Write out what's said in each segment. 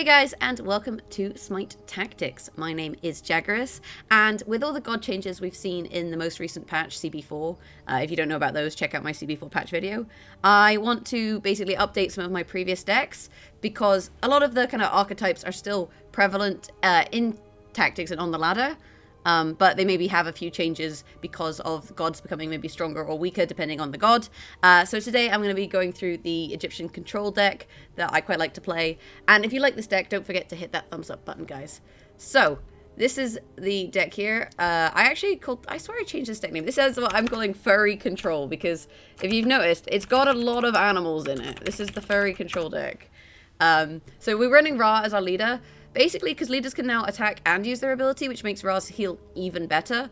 Hey guys, and welcome to Smite Tactics. My name is Jaggerous, and with all the god changes we've seen in the most recent patch, CB4, if you don't know about those, check out my CB4 patch video. I want to basically update some of my previous decks, because a lot of the kind of archetypes are still prevalent in Tactics and on the ladder, but they maybe have a few changes because of gods becoming maybe stronger or weaker depending on the god. So today I'm going to be going through the Egyptian control deck that I quite like to play. And if you like this deck, don't forget to hit that thumbs up button, guys. So this is the deck here. I swear I changed this deck name. This is what I'm calling Furry Control, because if you've noticed, it's got a lot of animals in it. This is the Furry Control deck. So we're running Ra as our leader. Basically, because leaders can now attack and use their ability, which makes Ra's heal even better.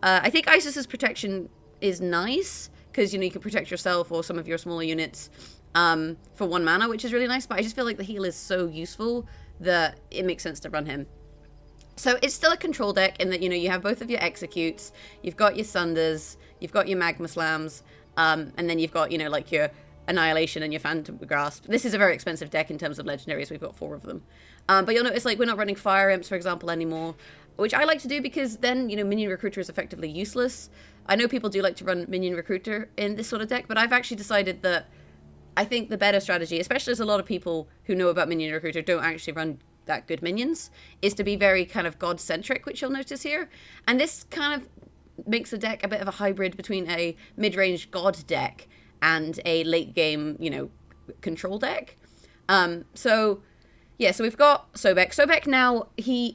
I think Isis's protection is nice, because, you know, you can protect yourself or some of your smaller units for 1 mana, which is really nice, but I just feel like the heal is so useful that it makes sense to run him. So it's still a control deck in that, you know, you have both of your executes, you've got your Sunders, you've got your Magma Slams, and then you've got, you know, like your Annihilation and your Phantom Grasp. This is a very expensive deck in terms of legendaries. We've got 4 of them. But you'll notice, like, we're not running Fire Imps, for example, anymore, which I like to do because then, you know, Minion Recruiter is effectively useless. I know people do like to run Minion Recruiter in this sort of deck, but I've actually decided that I think the better strategy, especially as a lot of people who know about Minion Recruiter don't actually run that good minions, is to be very kind of god-centric, which you'll notice here. And this kind of makes the deck a bit of a hybrid between a mid-range god deck and a late-game, you know, control deck. Yeah, so we've got Sobek. Sobek now,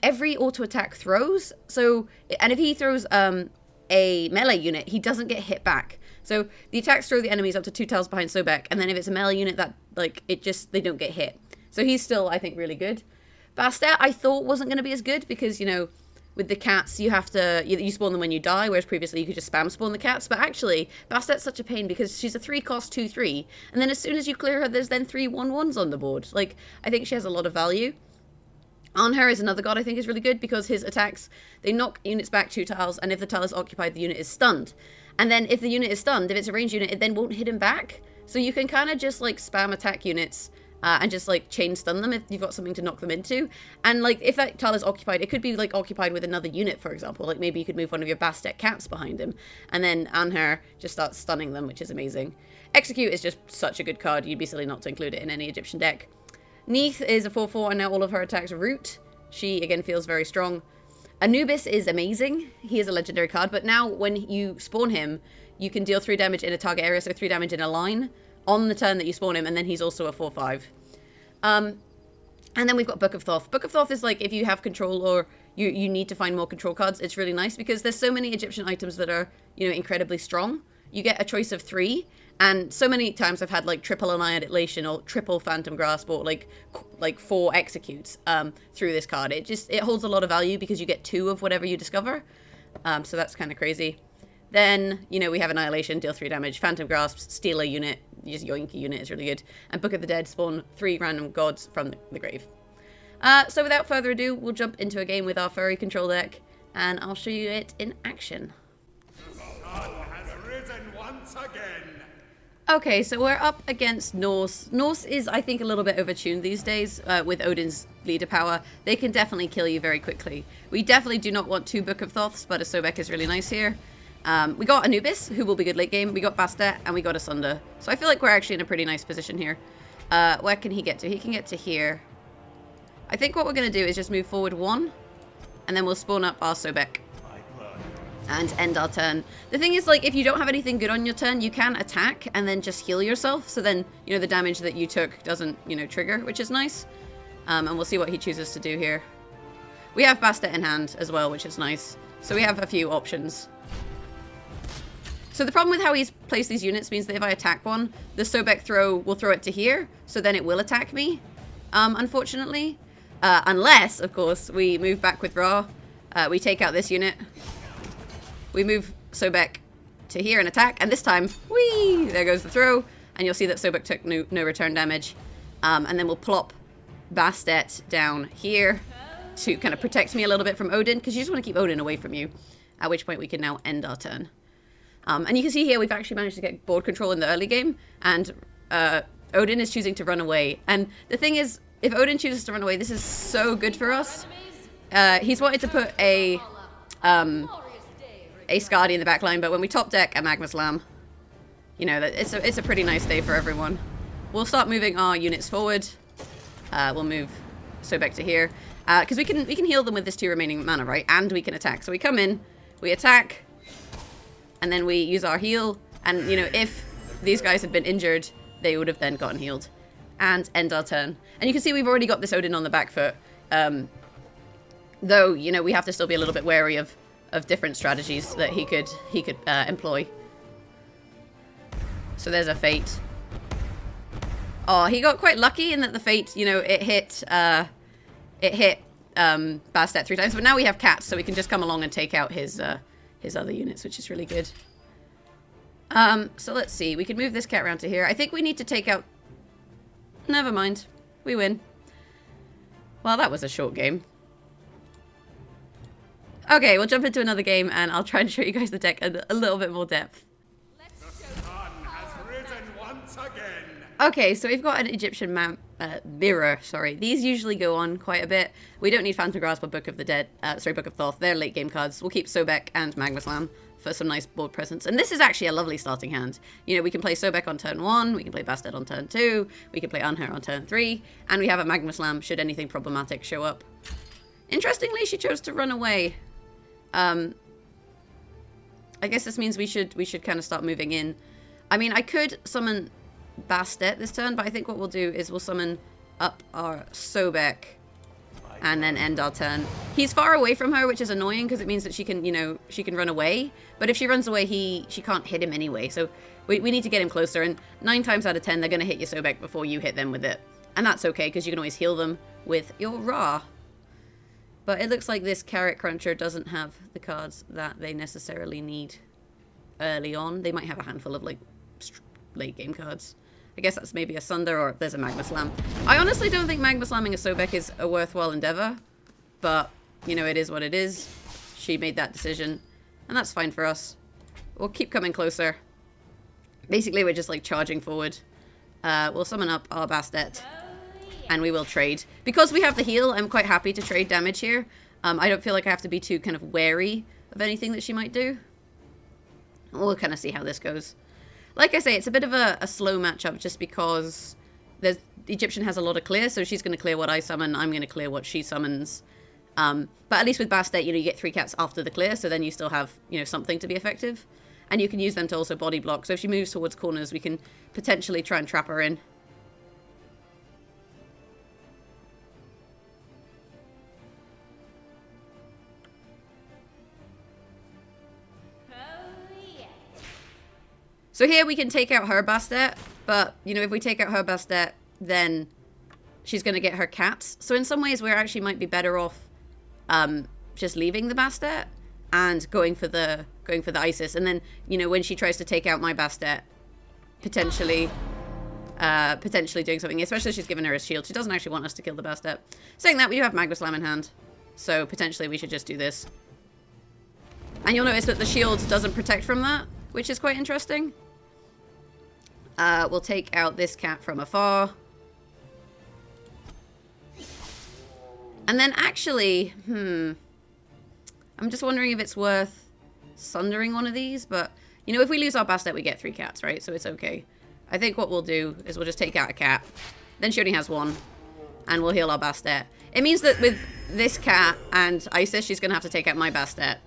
every auto attack throws. So, and if he throws a melee unit, he doesn't get hit back. So the attacks throw the enemies up to 2 tiles behind Sobek, and then if it's a melee unit, that they don't get hit. So he's still, I think, really good. Bastet, I thought wasn't going to be as good because, you know, with the cats, you have to, you spawn them when you die, whereas previously you could just spam spawn the cats. But actually, Bastet's such a pain because she's a 3-cost 2/3, and then as soon as you clear her, there's then 3 1/1s on the board. Like, I think she has a lot of value. Anhur is another god I think is really good because his attacks, they knock units back 2 tiles, and if the tile is occupied, the unit is stunned. And then if the unit is stunned, if it's a ranged unit, it then won't hit him back. So you can kind of just, like, spam attack units and just, like, chain stun them if you've got something to knock them into. And, like, if that tile is occupied, it could be, like, occupied with another unit, for example. Like, maybe you could move one of your Bastet cats behind him, and then Anhur just starts stunning them, which is amazing. Execute is just such a good card. You'd be silly not to include it in any Egyptian deck. Neith is a 4/4, and now all of her attacks root. She, again, feels very strong. Anubis is amazing. He is a legendary card, but now when you spawn him, you can deal 3 damage in a target area, so 3 damage in a line on the turn that you spawn him, and then he's also a 4/5. And then we've got Book of Thoth. Book of Thoth is like if you have control or you need to find more control cards, it's really nice because there's so many Egyptian items that are, you know, incredibly strong. You get a choice of 3, and so many times I've had like triple Annihilation or triple Phantom Grasp or like 4 executes through this card. It holds a lot of value because you get 2 of whatever you discover. So that's kind of crazy. Then, you know, we have Annihilation, deal 3 damage. Phantom Grasp, steal a unit. Just yoink a unit is really good. And Book of the Dead, spawn 3 random gods from the grave. So without further ado, we'll jump into a game with our Furry Control deck, and I'll show you it in action. The sun has risen once again. Okay, so we're up against Norse. Norse is, I think, a little bit overtuned these days with Odin's leader power. They can definitely kill you very quickly. We definitely do not want 2 Book of Thoths, but a Sobek is really nice here. We got Anubis, who will be good late game. We got Bastet, and we got a Sunder. So I feel like we're actually in a pretty nice position here. Where can he get to? He can get to here. I think what we're going to do is just move forward 1, and then we'll spawn up our Sobek and end our turn. The thing is, like, if you don't have anything good on your turn, you can attack and then just heal yourself. So then, you know, the damage that you took doesn't, you know, trigger, which is nice. And we'll see what he chooses to do here. We have Bastet in hand as well, which is nice. So we have a few options. So the problem with how he's placed these units means that if I attack one, the Sobek will throw it to here, so then it will attack me, unfortunately. Unless, of course, we move back with Ra, we take out this unit, we move Sobek to here and attack, and this time, whee, there goes the throw, and you'll see that Sobek took no return damage. And then we'll plop Bastet down here to kind of protect me a little bit from Odin, because you just want to keep Odin away from you, at which point we can now end our turn. And you can see here we've actually managed to get board control in the early game, and Odin is choosing to run away. And the thing is, if Odin chooses to run away, this is so good for us. He's wanted to put a Scardy in the back line, but when we top deck a Magma Slam, you know, it's a pretty nice day for everyone. We'll start moving our units forward. We'll move Sobek to here. Because we can heal them with this 2 remaining mana, right? And we can attack. So we come in, we attack, and then we use our heal. And, you know, if these guys had been injured, they would have then gotten healed. And end our turn. And you can see we've already got this Odin on the back foot. Though, you know, we have to still be a little bit wary of different strategies that he could employ. So there's a Fate. Oh, he got quite lucky in that the Fate, you know, it hit Bastet 3 times. But now we have cats, so we can just come along and take out his other units, which is really good. So let's see. We can move this cat around to here. I think we need to take out... Never mind. We win. Well, that was a short game. Okay, we'll jump into another game, and I'll try and show you guys the deck in a little bit more depth. The sun has risen once again. Okay, so we've got an Egyptian mirror, sorry. These usually go on quite a bit. We don't need Phantom Grasp or Book of the Dead, Book of Thoth. They're late game cards. We'll keep Sobek and Magma Slam for some nice board presence. And this is actually a lovely starting hand. You know, we can play Sobek on turn 1, we can play Bastet on turn 2, we can play Anhur on turn 3, and we have a Magma Slam should anything problematic show up. Interestingly, she chose to run away. I guess this means we should kind of start moving in. I mean, I could summon Bastet this turn, but I think what we'll do is we'll summon up our Sobek and then end our turn. He's far away from her, which is annoying because it means that she can, you know, she can run away. But if she runs away, she can't hit him anyway. So we need to get him closer. And 9 times out of 10, they're going to hit your Sobek before you hit them with it. And that's okay because you can always heal them with your Ra. But it looks like this Carrot Cruncher doesn't have the cards that they necessarily need early on. They might have a handful of, like, late game cards. I guess that's maybe a Sunder or there's a Magma Slam. I honestly don't think Magma Slamming a Sobek is a worthwhile endeavor. But, you know, it is what it is. She made that decision. And that's fine for us. We'll keep coming closer. Basically, we're just, like, charging forward. We'll summon up our Bastet. And we will trade. Because we have the heal, I'm quite happy to trade damage here. I don't feel like I have to be too kind of wary of anything that she might do. We'll kind of see how this goes. Like I say, it's a bit of a slow matchup just because the Egyptian has a lot of clear, so she's going to clear what I summon, I'm going to clear what she summons. But at least with Bastet, you know, you get 3 cats after the clear, so then you still have, you know, something to be effective. And you can use them to also body block, so if she moves towards corners, we can potentially try and trap her in. So here we can take out her Bastet, but, you know, if we take out her Bastet, then she's going to get her cats. So in some ways, we actually might be better off just leaving the Bastet and going for the Isis. And then, you know, when she tries to take out my Bastet, potentially doing something, especially if she's given her a shield. She doesn't actually want us to kill the Bastet. Saying that, we do have Magma Slam in hand, so potentially we should just do this. And you'll notice that the shield doesn't protect from that, which is quite interesting. We'll take out this cat from afar. And then actually, I'm just wondering if it's worth sundering one of these, but, you know, if we lose our Bastet, we get 3 cats, right? So it's okay. I think what we'll do is we'll just take out a cat. Then she only has 1, and we'll heal our Bastet. It means that with this cat and Isis, she's going to have to take out my Bastet,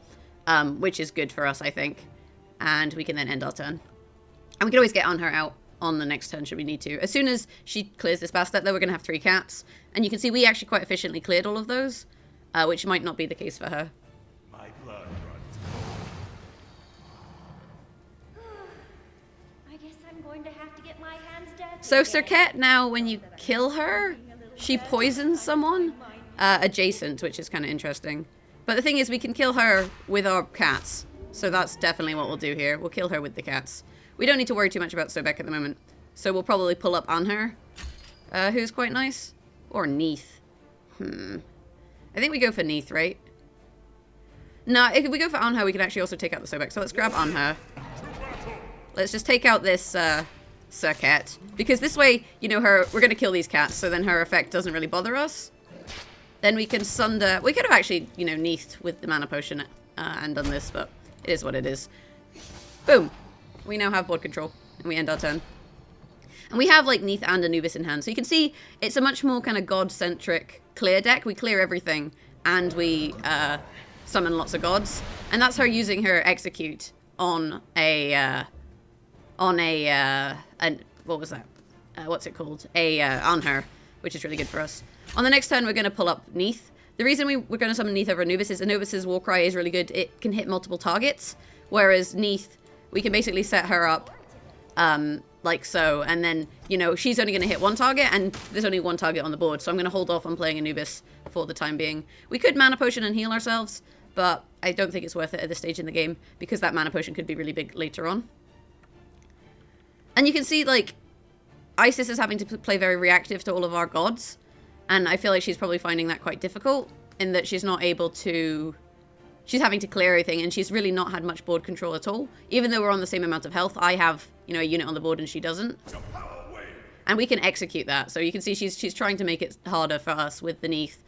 which is good for us, I think. And we can then end our turn. And we can always get on her out on the next turn should we need to. As soon as she clears this Bastet, though, we're going to have 3 cats. And you can see we actually quite efficiently cleared all of those, which might not be the case for her. My blood runs cold. I guess I'm going to have to get my hands dirty. So Serket now, when you kill her, she poisons someone adjacent, which is kind of interesting. But the thing is, we can kill her with our cats. So that's definitely what we'll do here. We'll kill her with the cats. We don't need to worry too much about Sobek at the moment. So we'll probably pull up Anhur, who's quite nice. Or Neith. I think we go for Neith, right? No, if we go for Anhur, we can actually also take out the Sobek. So let's grab Anhur. Let's just take out this Circuit. Because this way, you know, we're going to kill these cats, so then her effect doesn't really bother us. Then we can Sunder. We could have actually, you know, Neith with the mana potion and done this, but it is what it is. Boom. We now have board control, and we end our turn. And we have, like, Neith and Anubis in hand. So you can see it's a much more kind of god-centric clear deck. We clear everything, and we summon lots of gods. And that's her using her execute on a what was that? What's it called? Anhur, which is really good for us. On the next turn, we're going to pull up Neith. The reason we're going to summon Neith over Anubis is Anubis's Warcry is really good. It can hit multiple targets, whereas Neith, we can basically set her up like so, and then, you know, she's only going to hit one target, and there's only one target on the board, so I'm going to hold off on playing Anubis for the time being. We could mana potion and heal ourselves, but I don't think it's worth it at this stage in the game, because that mana potion could be really big later on. And you can see, like, Isis is having to play very reactive to all of our gods, and I feel like she's probably finding that quite difficult, in that she's not able to... She's having to clear everything, and she's really not had much board control at all. Even though we're on the same amount of health, I have, you know, a unit on the board and she doesn't. And we can execute that. So you can see she's trying to make it harder for us with the Neith.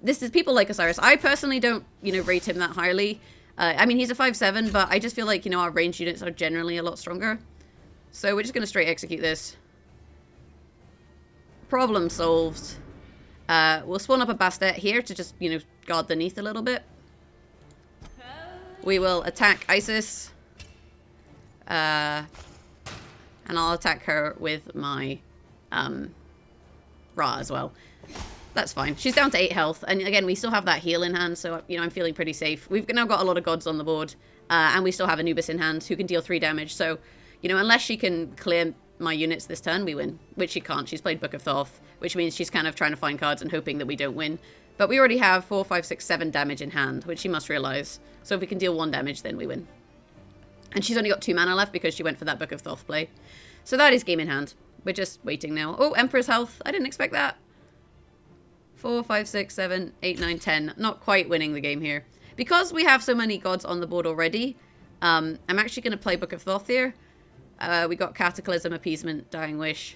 This is people like Osiris. I personally don't, you know, rate him that highly. I mean, he's a 5/7, but I just feel like, you know, our ranged units are generally a lot stronger. So we're just going to straight execute this. Problem solved. We'll spawn up a Bastet here to just, you know, guard the Neith a little bit. We will attack Isis. And I'll attack her with my Ra as well. That's fine. She's down to 8 health. And again, we still have that heal in hand, so, you know, I'm feeling pretty safe. We've now got a lot of gods on the board. And we still have Anubis in hand, who can deal 3 damage. So, you know, unless she can clear my units this turn, we win. Which she can't. She's played Book of Thoth, which means she's kind of trying to find cards and hoping that we don't win. But we already have 4, 5, 6, 7 damage in hand, which she must realize. So if we can deal 1 damage, then we win. And she's only got 2 mana left because she went for that Book of Thoth play. So that is game in hand. We're just waiting now. Oh, Emperor's health. I didn't expect that. 4, 5, 6, 7, 8, 9, 10. Not quite winning the game here. Because we have so many gods on the board already, I'm actually going to play Book of Thoth here. We got Cataclysm, Appeasement, Dying Wish.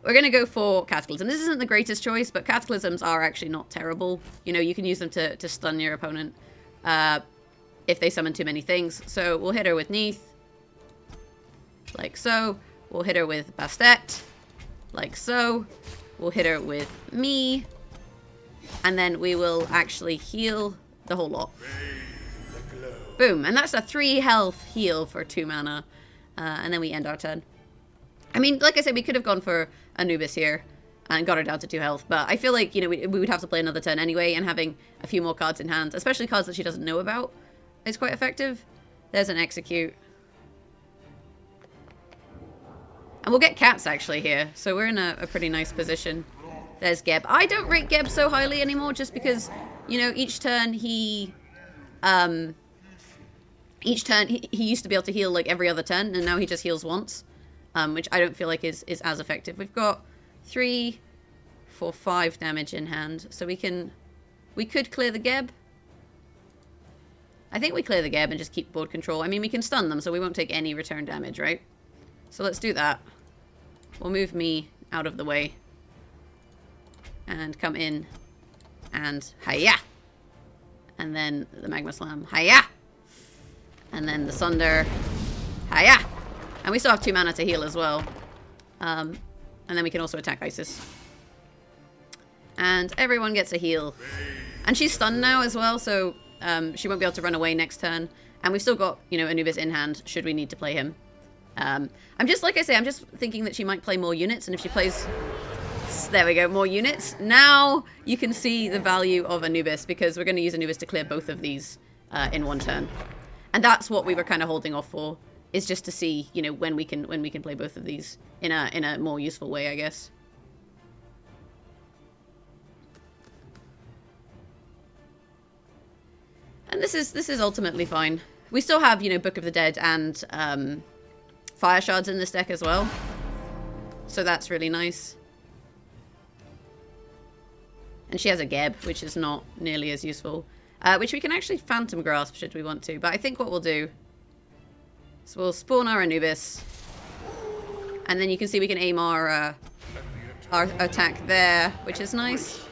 We're going to go for Cataclysm. This isn't the greatest choice, but Cataclysms are actually not terrible. You know, you can use them to stun your opponent if they summon too many things. So we'll hit her with Neith, like so. We'll hit her with Bastet, like so. We'll hit her with me, and then we will actually heal the whole lot. Boom, and that's a 3 health heal for 2 mana, and then we end our turn. I mean, like I said, we could have gone for Anubis here and got her down to 2 health, but I feel like, you know, we would have to play another turn anyway, and having a few more cards in hand, especially cards that she doesn't know about, is quite effective. There's an execute. And we'll get cats actually here, so we're in a pretty nice position. There's Geb. I don't rate Geb so highly anymore, just because, you know, each turn he used to be able to heal like every other turn, and now he just heals once. Which I don't feel like is as effective. We've got 3, 4, 5 damage in hand. So we could clear the Geb. I think we clear the Geb and just keep board control. I mean, we can stun them, so we won't take any return damage, right? So let's do that. We'll move me out of the way. And come in. And hiya! And then the Magma Slam. Hiya! And then the Sunder. Hiya! And we still have 2 mana to heal as well. And then we can also attack Isis. And everyone gets a heal. And she's stunned now as well, so she won't be able to run away next turn. And we've still got, you know, Anubis in hand, should we need to play him. I'm just, like I say, I'm just thinking that she might play more units. And if she plays... There we go, more units. Now you can see the value of Anubis, because we're going to use Anubis to clear both of these in 1 turn. And that's what we were kind of holding off for. Is just to see, you know, when we can play both of these in a more useful way, I guess. And this is ultimately fine. We still have, you know, Book of the Dead and Fire Shards in this deck as well, so that's really nice. And she has a Geb, which is not nearly as useful, which we can actually Phantom Grasp should we want to. But I think what we'll do. So we'll spawn our Anubis. And then you can see we can aim our attack there, which is nice.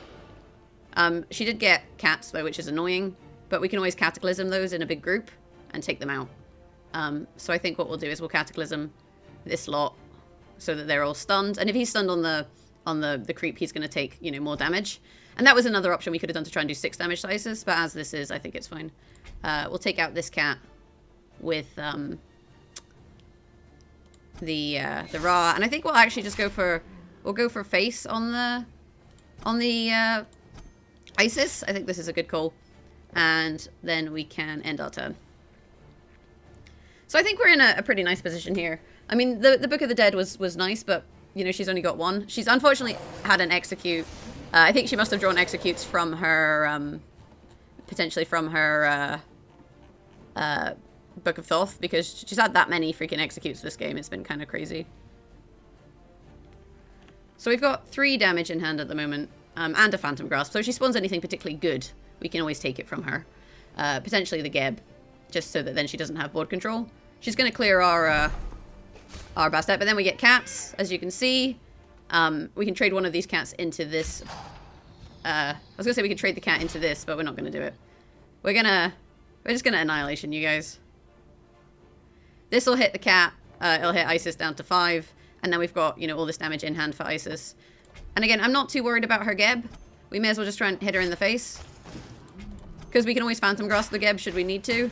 She did get cats, though, which is annoying. But we can always Cataclysm those in a big group and take them out. So I think what we'll do is we'll Cataclysm this lot so that they're all stunned. And if he's stunned on the creep, he's going to take, you know, more damage. And that was another option we could have done to try and do 6 damage to Isis. But as this is, I think it's fine. We'll take out this cat with the Ra. And I think we'll actually just go for... We'll go for face on the Isis. I think this is a good call. And then we can end our turn. So I think we're in a pretty nice position here. I mean, the Book of the Dead was nice, but, you know, she's only got 1. She's unfortunately had an execute. I think she must have drawn executes from her, potentially from her Book of Thoth, because she's had that many freaking executes this game. It's been kind of crazy. So we've got 3 damage in hand at the moment, and a Phantom Grasp. So if she spawns anything particularly good, we can always take it from her. Potentially the Geb, just so that then she doesn't have board control. She's going to clear our Bastet, but then we get cats, as you can see. We can trade one of these cats into this. I was going to say we could trade the cat into this, but we're not going to do it. We're just going to Annihilation, you guys. This will hit the cat. It'll hit Isis down to 5. And then we've got, you know, all this damage in hand for Isis. And again, I'm not too worried about her Geb. We may as well just try and hit her in the face. Because we can always Phantom Grasp the Geb should we need to.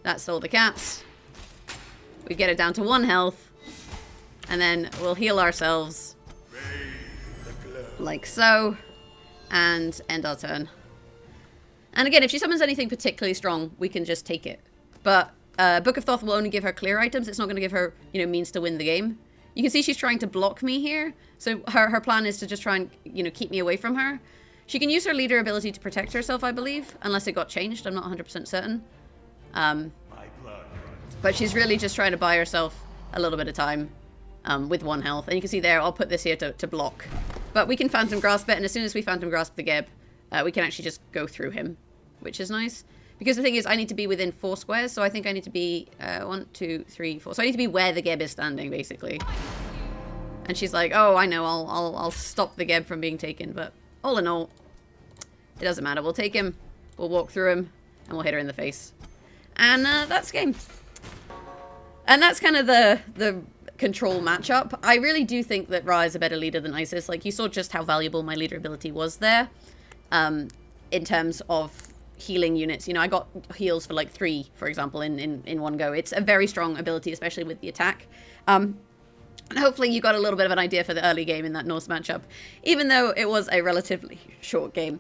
That's all the cats. We get it down to 1 health. And then we'll heal ourselves. Like so. And end our turn. And again, if she summons anything particularly strong, we can just take it. But Book of Thoth will only give her clear items. It's not going to give her, you know, means to win the game. You can see she's trying to block me here. So her plan is to just try and, you know, keep me away from her. She can use her leader ability to protect herself, I believe. Unless it got changed. I'm not 100% certain. But she's really just trying to buy herself a little bit of time with 1 health. And you can see there, I'll put this here to block. But we can Phantom Grasp it. And as soon as we Phantom Grasp the Geb, we can actually just go through him. Which is nice. Because the thing is, I need to be within 4 squares, so I think I need to be 1, 2, 3, 4. So I need to be where the Geb is standing, basically. And she's like, "Oh, I know, I'll stop the Geb from being taken." But all in all, it doesn't matter. We'll take him, we'll walk through him, and we'll hit her in the face. And that's game. And that's kind of the control matchup. I really do think that Ra is a better leader than Isis. Like, you saw just how valuable my leader ability was there, in terms of healing units. You know, I got heals for like 3, for example, in one go. It's a very strong ability, especially with the attack. And hopefully you got a little bit of an idea for the early game in that Norse matchup, even though it was a relatively short game.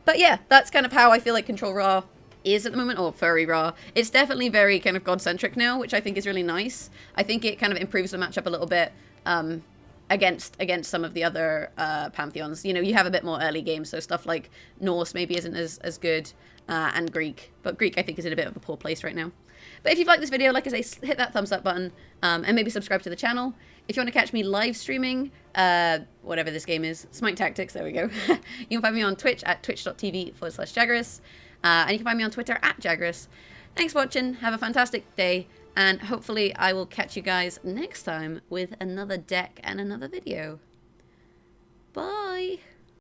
But yeah, that's kind of how I feel like Control Ra is at the moment, or Furry Ra. It's definitely very kind of god-centric now, which I think is really nice. I think it kind of improves the matchup a little bit, against some of the other pantheons. You know, you have a bit more early games, so stuff like Norse maybe isn't as good, and Greek. But Greek, I think, is in a bit of a poor place right now. But if you've liked this video, like I say, hit that thumbs up button, and maybe subscribe to the channel. If you want to catch me live streaming, whatever this game is, Smite Tactics, there we go. You can find me on Twitch at twitch.tv/Jaggerous, and you can find me on Twitter at Jaggerous. Thanks for watching, have a fantastic day, and hopefully I will catch you guys next time with another deck and another video. Bye!